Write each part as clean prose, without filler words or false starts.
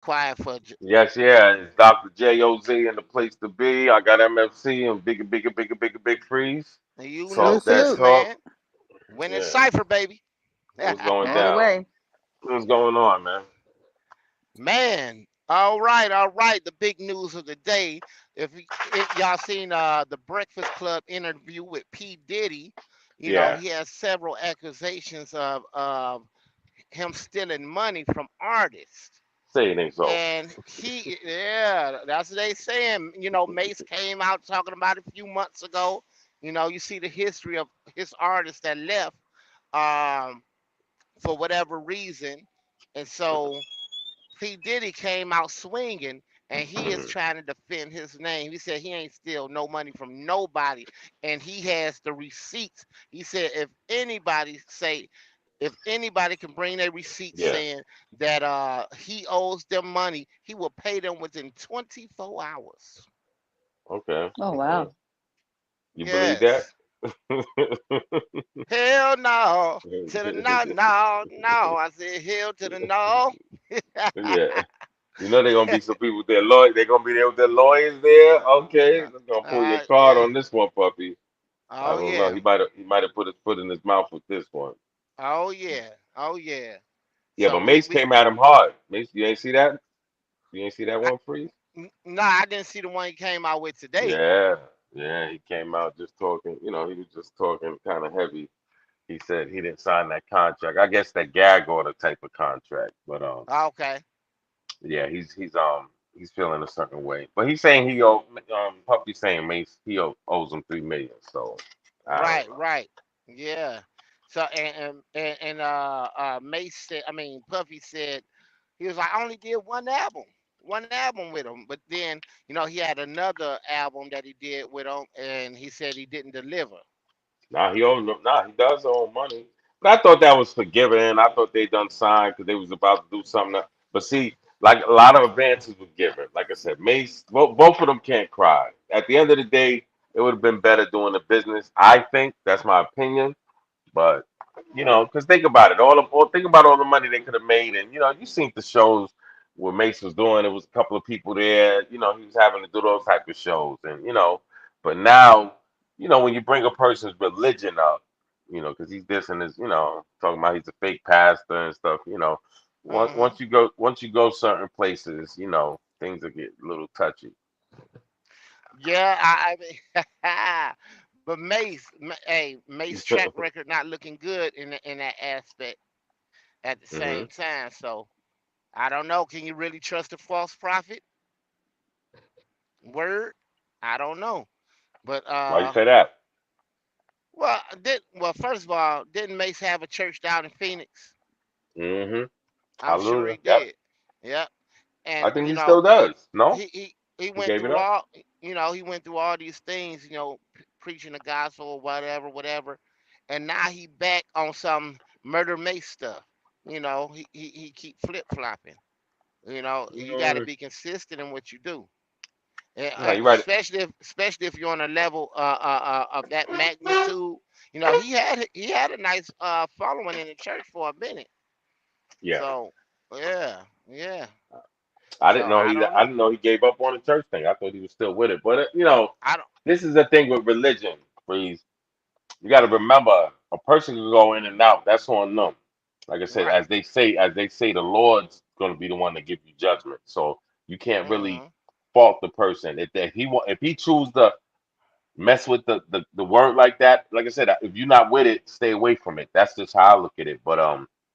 Quiet for Yes, yeah. It's Dr. J.O.Z. in the place to be. I got MFC and big freeze. you know Talk Salute, that this, salute. talk. man. Winning Yeah. cipher, baby. What's going All the down? way. What's going on, man? Man, all right, all right. The big news of the day. If y'all seen the Breakfast Club interview with P Diddy, Yeah. he has several accusations of him stealing money from artists. Say it ain't so. And yeah, that's what they saying. Mace came out talking about it a few months ago. You see the history of his artists that left um, for whatever reason, and so P. Diddy came out swinging, and he is trying to defend his name. He said he ain't steal no money from nobody, and he has the receipts. He said if anybody can bring their receipts Yeah. saying that he owes them money, he will pay them within 24 hours. Okay. Oh, Okay. wow. You believe that? Yes. Hell no. To the no, no, no. I said hell to the no. Yeah. You know they're gonna be some people with their lawyer. They're gonna be there with their lawyers there. Okay, I'm gonna pull your card Yeah. on this one, puppy. I Oh don't know. yeah. He might have put his foot in his mouth with this one. Oh yeah. Oh yeah. Yeah, So but we Mace we came at him hard. Mace, you ain't see that? You ain't see that I, one, Freeze? no, I didn't see the one he came out with today. Yeah, yeah. He came out just talking. He was just talking kind of heavy. He said he didn't sign that contract. I guess that gag order type of contract. But Okay. yeah, he's feeling a certain way. But he's saying Puppy saying Mace owes him 3 million. So I don't Right, know. right. Yeah. So Mace said, I mean Puffy said he was like, I only did one album with him. But then, he had another album that he did with him, and he said he didn't deliver. Nah, he does owe money. But I thought that was forgiven. I thought they done signed because they was about to do something. But see, like a lot of advances were given. Like I said, Mace, both of them can't cry. At the end of the day, it would have been better doing the business. I think that's my opinion. But because think about it, think about all the money they could have made, and you seen the shows where Mace was doing. It was a couple of people there. He was having to do those type of shows, and but now, when you bring a person's religion up, because he's dissing his, talking about he's a fake pastor and stuff. Once Hmm. once you go certain places, things will get a little touchy. Yeah, I mean, but hey, Mace track record not looking good in that aspect at the Hmm. same time. So I don't know. Can you really trust a false prophet? Word, I don't know. But Why you say that? first of all, didn't Mace have a church down in Phoenix? Hmm. I'm sure he Hallelujah. Yep. did. Yep. I And think he still does. No, he he went gave it through up. all these things, preaching the gospel or whatever, whatever. And now he back on some murder Mace stuff. He keep flip flopping. You got to Mm, be consistent in what you do. And, no, you're right. especially if you're on a level of that magnitude. He had a nice following in the church for a minute. Yeah, So yeah, yeah. I So didn't know I he. don't I know. didn't know he gave up on the church thing. I thought he was still with it. But I don't. this is the thing with religion. Please, you got to remember, a person can go in and out. That's on them. Like I said, Right. as they say, the Lord's going to be the one to give you judgment. So you can't really Hmm. fault the person if he choose to mess with the word like that. Like I said, if you're not with it, stay away from it. That's just how I look at it. But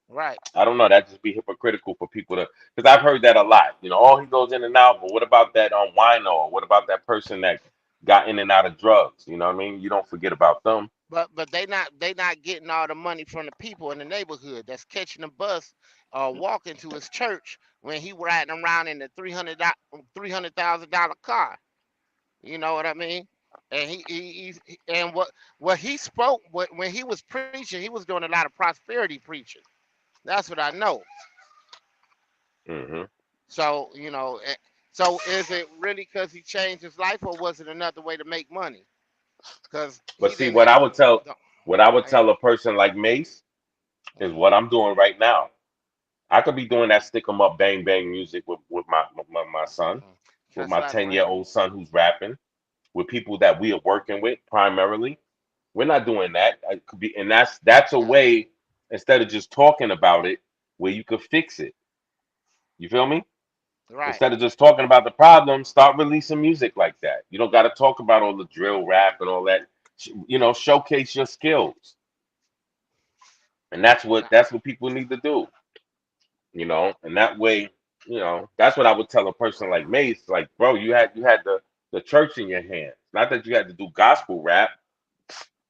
Right. I don't know. That just be hypocritical for people to, because I've heard that a lot. Oh, he goes in and out, but what about that wino? Or what about that person that got in and out of drugs? You know what I mean? You don't forget about them. But they not getting all the money from the people in the neighborhood that's catching the bus or walking to his church when he riding around in the $300,000 car. You know what I mean? And and what he spoke when he was preaching, he was doing a lot of prosperity preaching. That's what I know. Hmm. So so is it really because he changed his life, or was it another way to make money? Because But he see, didn't have. what I would Yeah. tell a person like Mace is what I'm doing right now. I could be doing that stick 'em up, bang bang music with my son, Mm. with That's my right, 10-year friend. old son who's rapping, with people that we are working with primarily. We're not doing that. I could be, and that's a way instead of just talking about it, where you could fix it. You feel me? Right. Instead of just talking about the problem, start releasing music like that. You don't got to talk about all the drill rap and all that. Showcase your skills, and Nah. that's what people need to do. And that way, that's what I would tell a person like Mace, like, bro, you had the church in your hands. Not that you had to do gospel rap,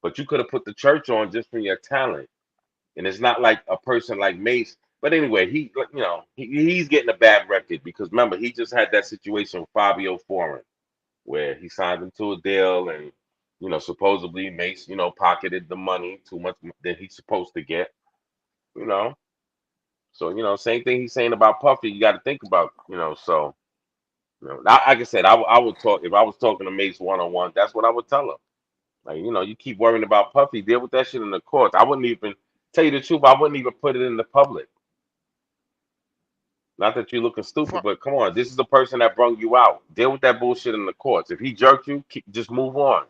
but you could have put the church on just from your talent. And it's not like a person like Mace. But anyway, he's getting a bad record because remember, he just had that situation with Fabio Foreign where he signed him to a deal and supposedly Mace, pocketed the money too much than he's supposed to get, you know. So, same thing he's saying about Puffy, you got to think about, so, like I said, I would talk, if I was talking to Mace one on one, that's what I would tell him. Like, you keep worrying about Puffy, deal with that shit in the courts. I wouldn't even tell you the truth, I wouldn't even put it in the public. Not that you're looking stupid, For, but come on, this is the person that brung you out. Deal with that bullshit in the courts. If he jerked you, just move on.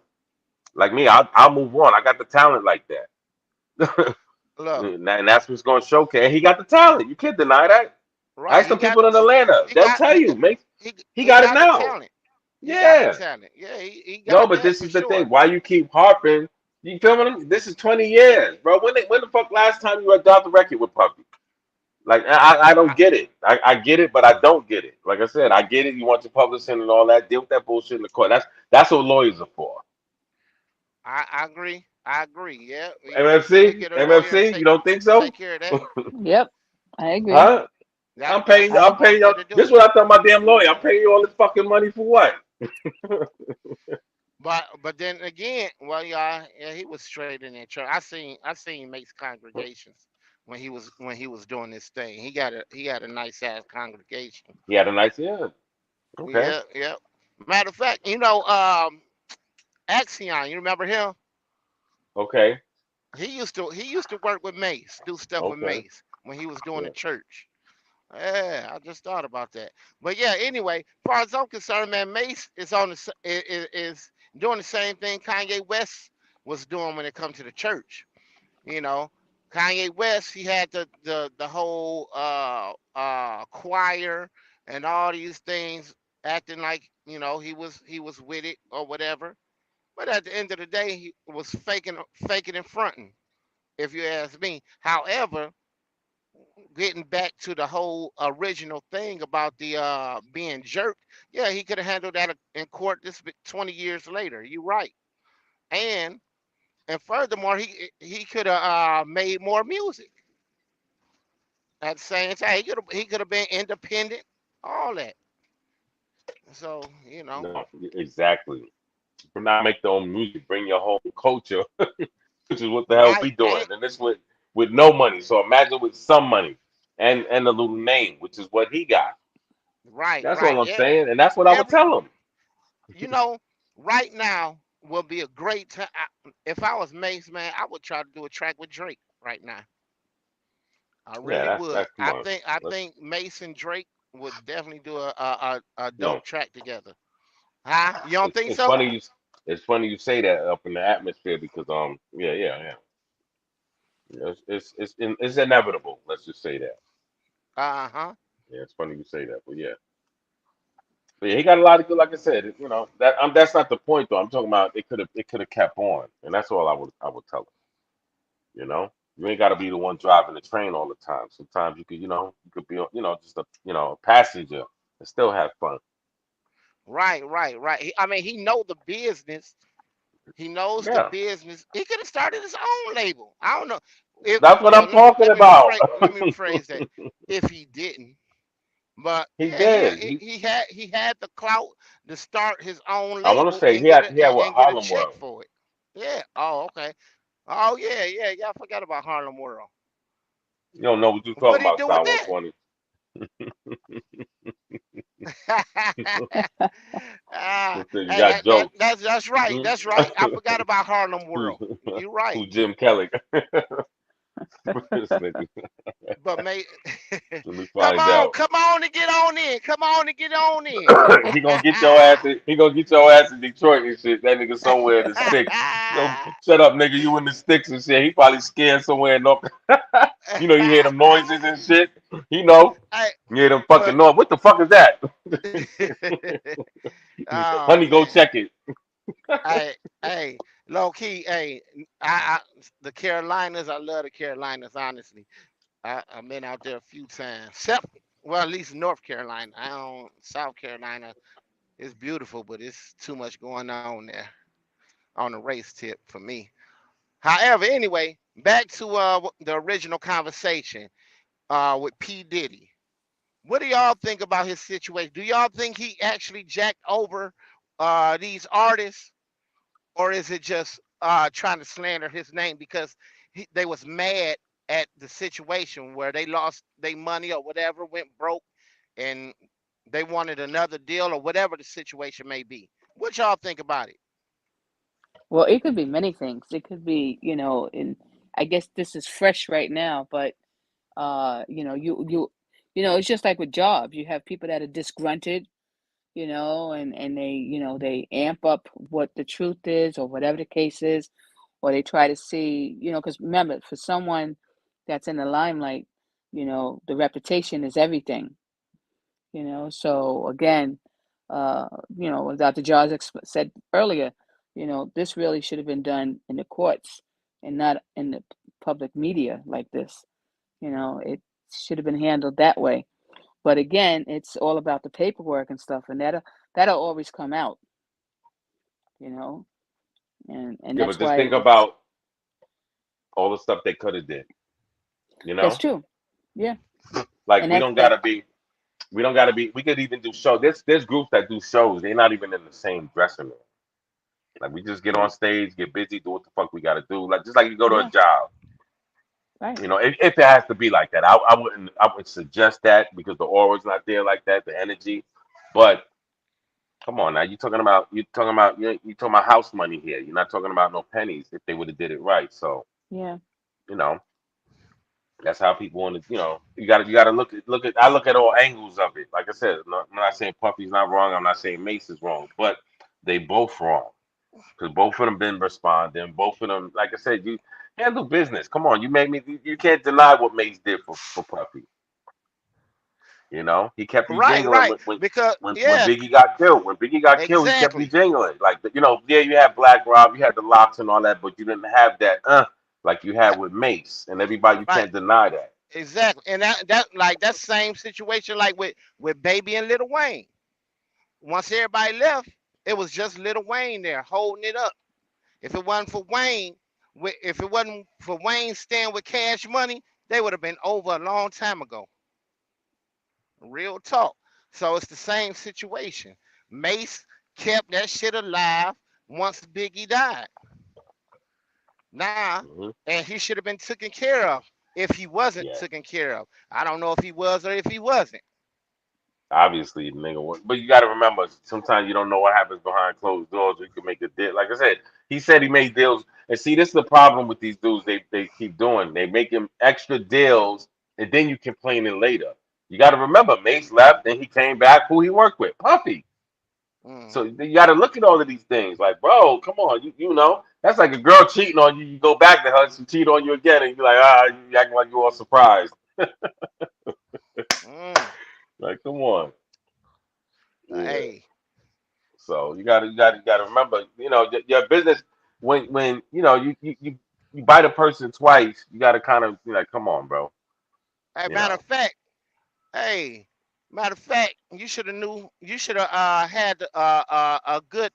Like me, I'll move on. I got the talent like that. look, And that's what's going to showcase. And he got the talent. You can't deny that. right. Ask the people in Atlanta. They'll tell He you, got, man. He he got it got the now. talent. He got the Yeah. talent. Yeah, he No, got but that this for is the sure. thing. Why you keep harping? You feel me? This is 20 years, bro. When the fuck last time you were off the record with Puffy? Like I don't I, get it. I get it, but I don't get it. Like I said, I get it. You want your publishing and all that. Deal with that bullshit in the court. That's what lawyers are for. I agree. I agree. Yeah, you MFC, get a lawyer and MFC. You don't think so? take care of that. Yep, I agree. Huh? I'm That's paying. the I I'm smart paying way y'all. to do This is it. what I tell my damn lawyer. I'm paying you all this fucking money for what? But then again, well, yeah, he was straight in that church. I seen Make's congregations when he was doing this thing. He had a nice ass congregation. He had a nice year. Okay. Yeah, yeah. Matter of fact, Axion, you remember him? Okay. He used to work with Mace, do stuff with Okay. Mace when he was doing the Yeah. church. Yeah, I just thought about that. But yeah, anyway, as far as I'm concerned, man, Mace is is doing the same thing Kanye West was doing when it comes to the church. You know, Kanye West, he had the whole choir and all these things, acting like he was with it or whatever. But at the end of the day, he was faking and fronting, if you ask me. However, getting back to the whole original thing about the being jerked, yeah, he could have handled that in court 20 years later. You're right. And and furthermore, he could have made more music at the same time. He could have been independent, all that. So No. Exactly. Do not make their own music. Bring your whole culture, which is what the hell we right, doing. And this with no money. So imagine with some money and a little name, which is what he got. right, That's right. all I'm saying. And that's what I would Every tell him. you know, right now will be a great time. If I was Mace, man, I would try to do a track with Drake right now. I Yeah, really that's would. that's come I on. think I Let's think Mace and Drake would definitely do a no. dope track together. Huh? You don't think It's so? funny you say that up in the atmosphere because it's inevitable. Let's just say that. Uh huh. Yeah, it's funny you say that, but yeah, he got a lot of good. Like I said, that's not the point though. I'm talking about it could have kept on, and that's all I would tell him. You ain't got to be the one driving the train all the time. Sometimes you could be just a passenger and still have fun. Right, right, right. I mean, he know the business. He knows the Yeah, business. He could have started his own label. I don't know. If that's what well, I'm talking about. let me rephrase that. If he didn't, but He yeah, he did. he, he had he had the clout to start his own I want to label say and get he had what, and get a Harlem check World. for it. Yeah. Oh, okay. Oh, yeah, yeah, yeah. I forgot about Harlem World. You don't know what you're What talking he about, do with Star that? 120. Ah, You got jokes. that's right. Hmm? That's right. I forgot about Harlem who, World. You're right. who Jim Kelly? This nigga. But may Let me find out. come on and get on in. Come on and get on in. He gonna get your ass. He gonna get your ass in Detroit and shit. That nigga somewhere in the sticks. Yo, shut up, nigga. You in the sticks and shit. He probably scared somewhere in North. You know, you hear them noises and shit. He know. Hey, You hear them but fucking noise. What the fuck is that? oh Honey, go man. check it. Hey, hey, low key, hey, I the Carolinas, I love the Carolinas, honestly. I've been out there a few times. Except, well, at least North Carolina. I don't South Carolina. It's beautiful, but it's too much going on there on the race tip for me. However, anyway, back to the original conversation with P. Diddy. What do y'all think about his situation? Do y'all think he actually jacked over these artists, or is it just trying to slander his name because they was mad at the situation where they lost their money or whatever, went broke, and they wanted another deal or whatever the situation may be? What y'all think about it? Well, it could be many things. It could be, and I guess this is fresh right now, but it's just like with jobs. You have people that are disgruntled, and they amp up what the truth is or whatever the case is, or they try to see, because remember, for someone that's in the limelight, the reputation is everything. So again, what Dr. Jaws said earlier, this really should have been done in the courts and not in the public media like this. It should have been handled that way. But again, it's all about the paperwork and stuff, and that'll always come out, you know, and Yeah, but that's just why think it's about all the stuff they could have did. You that's know, true. Yeah, like and we that's don't that. gotta be. We don't gotta be. We could even do show. There's groups that do shows. They're not even in the same dressing room. Like we just get on stage, get busy, do what the fuck we gotta do. Like just like you go to a Yeah, job. right. If it has to be like that, I wouldn't. I would suggest that because the aura's not there like that, the energy. But come on now, you talking about house money here. You're not talking about no pennies if they would have did it right. So Yeah, you know that's how people want to. You gotta look at. I look at all angles of it. Like I said, I'm not saying Puffy's not wrong. I'm not saying Mace is wrong, but they both wrong because both of them been responding. Both of them, like I said, you handle business. Come on, you made me. You can't deny what Mace did for Puffy. He kept you Right, jingling right. when when Because when when yeah, Biggie got killed. When Biggie got killed, he kept you exactly. jingling. Like yeah, you had Black Rob, you had the locks and all that, but you didn't have that like you had with Mace and everybody. You Right, can't deny that. exactly. And that like that same situation like with Baby and Little Wayne. Once everybody left, it was just Little Wayne there holding it up. If it wasn't for Wayne, if it wasn't for Wayne staying with Cash Money, they would have been over a long time ago. Real talk. So it's the same situation. Mace kept that shit alive once Biggie died. Now, Hmm. and he should have been taken care of if he wasn't Yeah, taken care of. I don't know if he was or if he wasn't. obviously, nigga. But you got to remember, sometimes you don't know what happens behind closed doors. You can make a deal. Like I said, he said he made deals. And see, this is the problem with these dudes. They keep doing. They make him extra deals, and then you complaining later. You got to remember, Mace left, and he came back. Who he worked with? Puffy. So Hmm. you got to look at all of these things. Like, bro, come on, that's like a girl cheating on you. You go back to her, she cheat on you again, and you're like, you acting like you all surprised. Mm. Like, come on, yeah. Hey, So you gotta remember, your business when you bite a person twice, you gotta kind of be like, come on, bro, hey, you matter know. of fact, hey, matter of fact, you should have knew. You should have had a good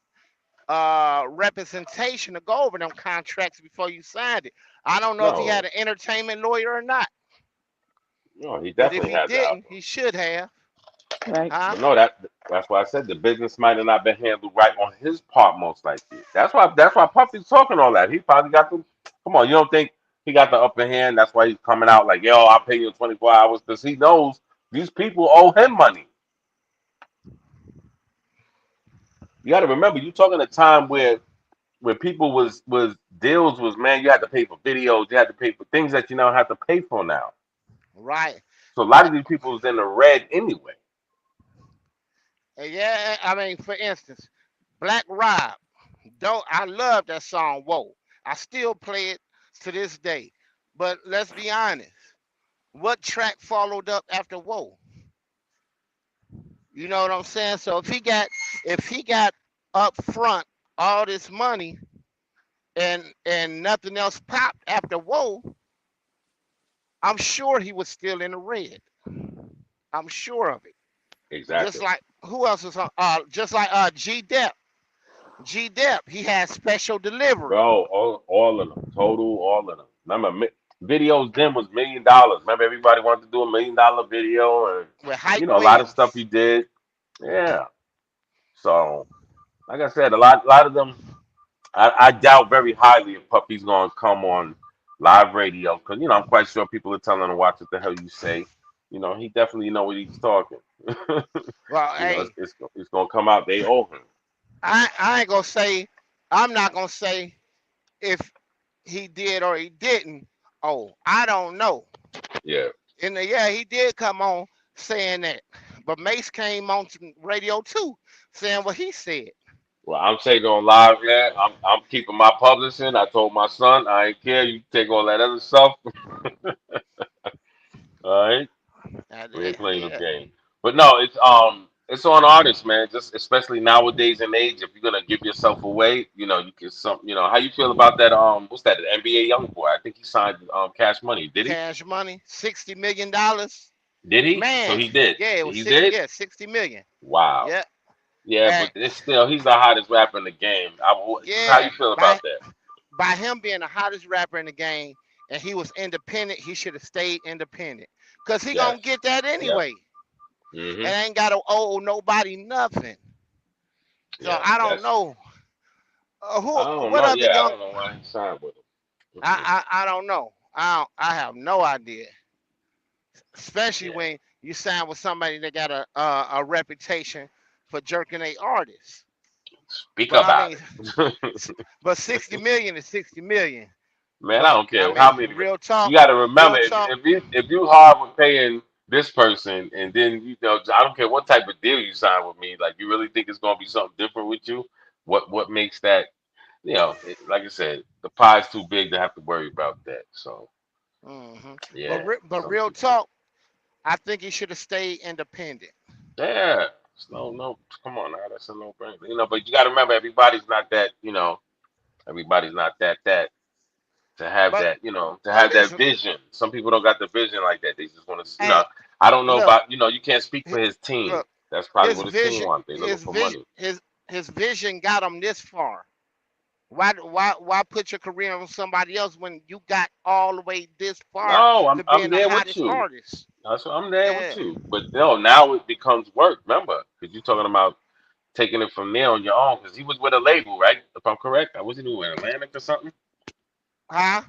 representation to go over them contracts before you signed it. I don't know if he had No, an entertainment lawyer or not, no, he but if definitely he has that. didn't, he should have, right. huh? But no, that's why I said the business might have not been handled right on his part, most likely. That's why Puffy's talking all that. He probably got the. Come on, you don't think he got the upper hand? That's why he's coming out like, yo, I'll pay you in 24 hours because he knows these people owe him money. You got to remember, you talking a time where people was deals was, man, you had to pay for videos, you had to pay for things that you don't have to pay for now. right. So a lot of these people was in the red anyway. Yeah, I mean, for instance, Black Rob. Don't I love that song? Whoa, I still play it to this day. But let's be honest. What track followed up after Whoa? You know what I'm saying? So if he got up front all this money and nothing else popped after Whoa, I'm sure he was still in the red. I'm sure of it. Just Exactly. like who else is on? Just like G Dep. G Dep. He had special delivery Bro, all of them, total, all of them. Remember, videos then was $1 million. Remember, everybody wanted to do $1 million video, and with Hype a lot of stuff Williams. he did. Yeah. So, like I said, a lot of them. I doubt very highly if Puppy's gonna come on live radio because I'm quite sure people are telling him to watch what the hell you say. He definitely know what he's talking. Well, hey, It's gonna come out. They owe him. I ain't gonna say. I'm not gonna say if he did or he didn't. Oh, I don't know. Yeah. And yeah, he did come on saying that, but Mace came on to radio too, saying what he said. Well, I'm saying on live, yeah. I'm keeping my publishing. I told my son I ain't care. You take all that other stuff. All right. We ain't playing no Yeah, game. But no, it's on artists, man. Just especially nowadays and age, if you're gonna give yourself away, you can how you feel about that what's that, the NBA young boy? I think he signed Cash Money. Did he? Cash Money, $60 million. Did he? So Man, he did. yeah, it was He six. did? Yeah, 60 million. Wow. Yeah, Yeah, and but it's still he's the hottest rapper in the game. Just how yeah, you feel by about that? by him being the hottest rapper in the game, and he was independent, he should have stayed independent, cause he gonna Yes. get that Yep. anyway, Mhm. and ain't gotta owe nobody nothing. So Yeah. I don't That's. know I who, don't what know. other Yeah, I young. don't know why he signed with him. I don't know. I have no idea, especially Yeah. when you sign with somebody that got a reputation for jerking a artist. Speak But I about mean, it. but 60 million is 60 million. Man, I But don't I care how mean, many. You real got to remember, real talk. if you hard with paying this person, and then I don't care what type of deal you sign with me. Like, you really think it's gonna be something different with you? What makes that? Like I said, the pie's too big to have to worry about that. So But yeah, but some real people. talk, I think he should have stayed independent. Yeah, no, come on now, that's a no brainer. But you got to remember, everybody's not that. Everybody's not that. To have But that, to but have that listen, vision. Some people don't got the vision like that. They just want to, and I don't know look, about, you can't speak hi- for his team. look, That's probably his what his team vision, wants. They looking his for vision, money. his vision got him this far. Why put your career on somebody else when you got all the way this far No, I'm to I'm being the there with hottest you. artist? That's what I'm there with Yeah, you. But no, now it becomes work. Remember, because you're talking about taking it from there on your own. Because he was with a label, right? If I'm correct, I wasn't with Atlantic or something. huh?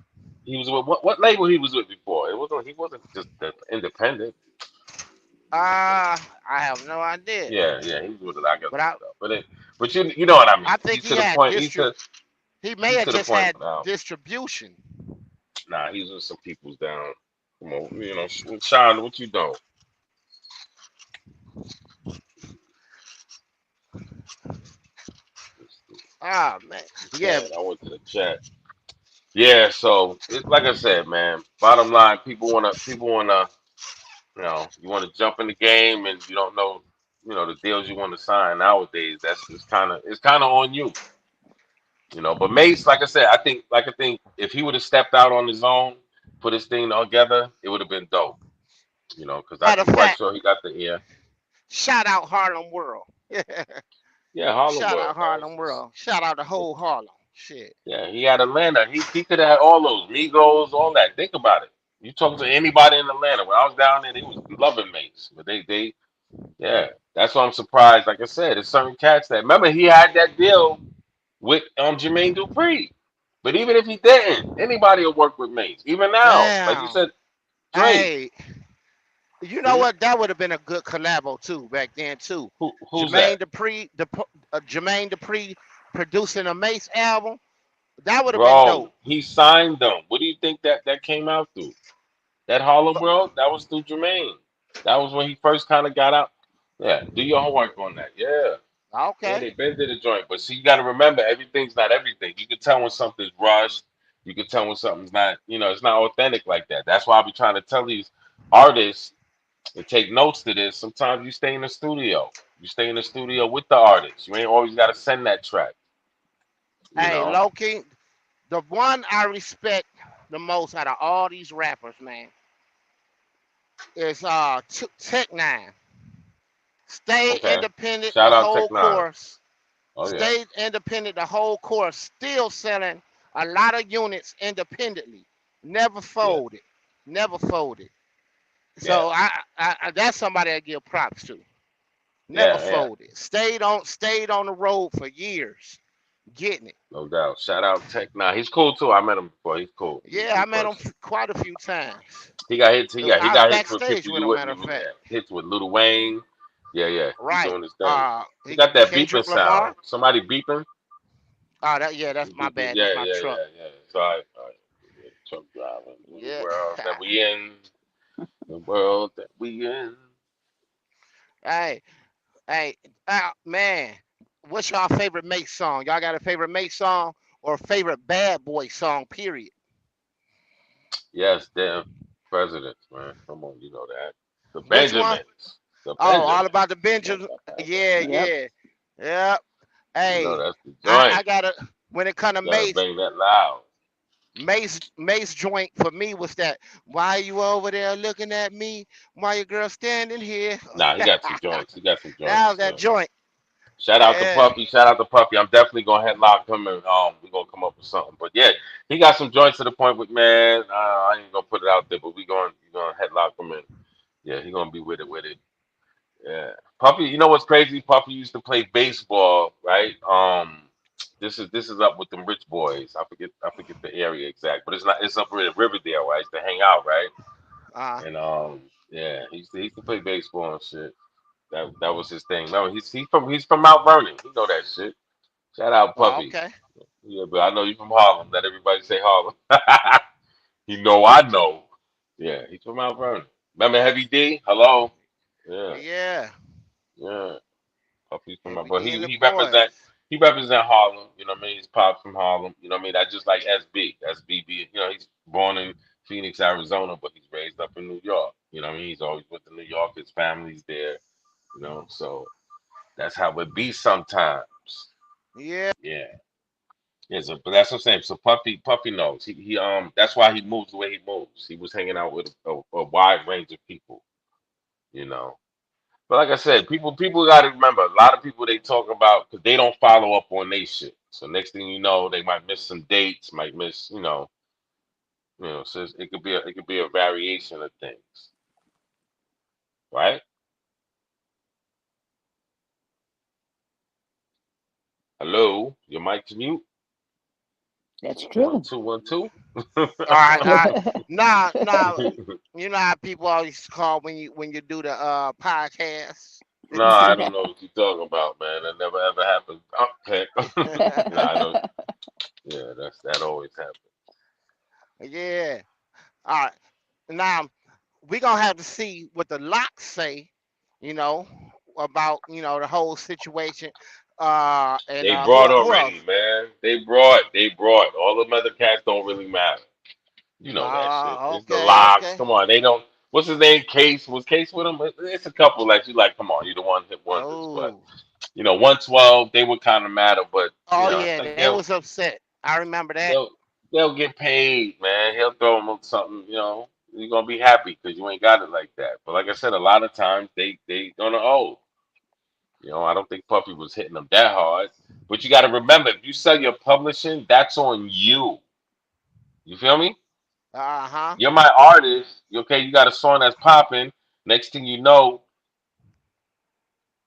He was with what label he was with before? He wasn't just independent. I have no idea. Yeah, he was with it. I got But I looked it up. But you know what I mean. I think He's he to the had point. he may He's have to the just point had now. distribution. Nah, he's with some people's down. Come on, Sean, what you doing? Ah man, yeah. Okay, I went to the chat. Yeah, so it's like I said, man. Bottom line, people wanna, you want to jump in the game and you don't know, the deals you want to sign nowadays. It's kind of on you, But Mace, like I said, I think if he would have stepped out on his own, put his thing together, it would have been dope, because Matter I'm of quite fact, sure he got the ear. shout out Harlem World. Yeah, Harlem Shout World, out man. Harlem World. Shout out the whole Harlem. Shit. Yeah, he had Atlanta. He could have had all those Migos, all that. Think about it. You talk to anybody in Atlanta. When I was down there, they was loving Mace. But yeah, that's why I'm surprised. Like I said, there's certain cats that remember he had that deal with Jermaine Dupri. But even if he didn't, anybody will work with Mace. Even now, like you Damn. said, Dre. Hey, you know Hmm? what? That would have been a good collabo too back then too. Who's that? Jermaine Dupri producing a Mace album. That would have been Bro, dope. he signed them. What do you think that came out through? That Harlem World, that was through Jermaine. That was when he first kind of got out. Yeah, do your homework on that. Yeah. Yeah, Okay. they been did a joint. But see, you got to remember, everything's not everything. You can tell when something's rushed. You can tell when something's not, it's not authentic like that. That's why I be trying to tell these artists and take notes to this. Sometimes you stay in the studio. You stay in the studio with the artist. You ain't always got to send that track, you Hey, know? Loki, the one I respect the most out of all these rappers, man, is Tech Nine. Stayed Okay. independent the Shout out whole Tech Nine. course. Oh, yeah. Stayed independent the whole course. Still selling a lot of units independently. Never Yeah. folded. Never folded. Yeah. So that's somebody I give props to. Never Yeah. Yeah. folded. Stayed on the road for years, getting it. No doubt. Shout out Tech Nine. He's cool too. I met him before. He's cool. He's a Yeah, I cool met him person. quite a few times. He got hits. He I was got hits with backstage people with you him, matter wouldn't of even fact. hits with Lil Wayne. Yeah, yeah. He Right. doing his thing. He He got that beeping Kendrick Lamar. sound. Somebody beeping. That's He's my beeping. bad. That's Yeah, my yeah, truck. yeah, yeah. It's all right. All right. Yeah, truck driving. In the Yeah. world that we in. The world that we in. Hey, hey, man, what's y'all favorite Mase song? Y'all got a favorite Mase song or favorite Bad Boy song? Period. Yes, damn presidents, man. Come on, you know that. The Which one? Benjamins. The Oh, all Benjamins. about the Benjamins. Yeah, Yep. yeah, yeah. You know Hey, that's the I joint. gotta when it come to Gotta Mase, bang that loud. Mace joint for me was that. Why you over there looking at me? Why your girl standing here? Nah, he got some joints. He got some That was joints. that joint. Shout out to Yeah. Puffy. Shout out to Puffy. I'm definitely gonna headlock him and we're gonna come up with something. But yeah, he got some joints to the point with man. I ain't gonna put it out there, but we gonna headlock him and yeah, he gonna be with it with it. Yeah. Puffy, you know what's crazy? Puffy used to play baseball, right? This is up with them rich boys. I forget the area exact, but it's up in Riverdale, right? I used to hang out, right? Uh. And yeah, he used to play baseball and shit. That was his thing. No, he's from Mount Vernon. He know that shit. Shout out Oh, Puffy. okay. Yeah, but I know you from Harlem. Let everybody say Harlem. You know I know. Yeah, he's from Mount Vernon. Remember Heavy D? Hello. Yeah, Yeah. yeah. Puffy's from Mount Heavy Vernon. D and He the he represent boys. he represent Harlem. You know what I mean? He's pops from Harlem. You know what I mean? That's just like SB. SBB. You know, he's born in Phoenix, Arizona, but he's raised up in New York. You know what I mean? He's always went to New York. His family's there. So that's how it be sometimes. Yeah. Yeah. Yeah, so, but that's what I'm saying. So Puffy knows. He that's why he moves the way he moves. He was hanging out with a wide range of people, you know. But like I said, people got to remember. A lot of people they talk about because they don't follow up on they shit. So next thing you know, they might miss some dates, might miss, So it could be a variation of things, right? Hello, your mic's mute. That's One true. two one two. All right. All right. Nah. You know how people always call when you do the podcast. No, I don't know what you're talking about, man. That never ever happened. Okay. No, I know. Yeah, that always happens. Yeah. All right. Now we gonna have to see what the locks say. You know about the whole situation. And They who brought who else? already, man. They brought. All the other cats don't really matter. You know that shit. It's the Okay. locks. Okay. Come on, they don't. What's his name? Case was Case with him. It's a couple that you like. Come on, you the one hit wonders. But Oh. 112, they would kind of matter. But Oh I yeah. think They was upset. I remember that. they'll they'll get paid, man. He'll throw them something. You're gonna be happy because you ain't got it like that. But like I said, a lot of times they gonna owe. I don't think Puffy was hitting them that hard. But you got to remember, if you sell your publishing, that's on you. You feel me? Uh huh. You're my artist. Okay, you got a song that's popping. Next thing you know,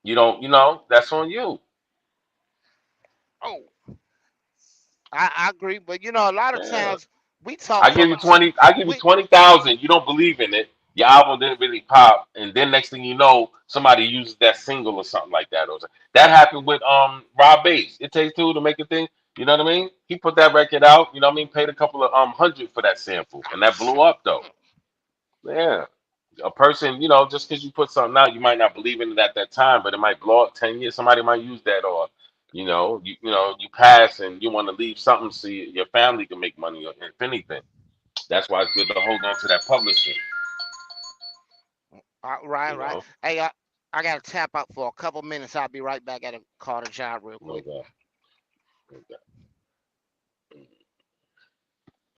you don't. That's on you. Oh, I agree, but a lot of Yeah. times we talk I give from you 20. I give you we 20,000. You don't believe in it. Your album didn't really pop, and then next thing you know, somebody uses that single or something like that. That happened with Rob Bass. It takes two to make a thing. You know what I mean? He put that record out. You know what I mean? Paid a couple of hundred for that sample, and that blew up though. Yeah. A person, you know, just because you put something out, you might not believe in it at that time, but it might blow up 10 years. Somebody might use that, or you pass and you want to leave something so your family can make money, or if anything. That's why it's good to hold on to that publishing. Right, You right. know, Hey, I got to tap out for a couple minutes. I'll be right back at a call to John real no quick. doubt. No doubt.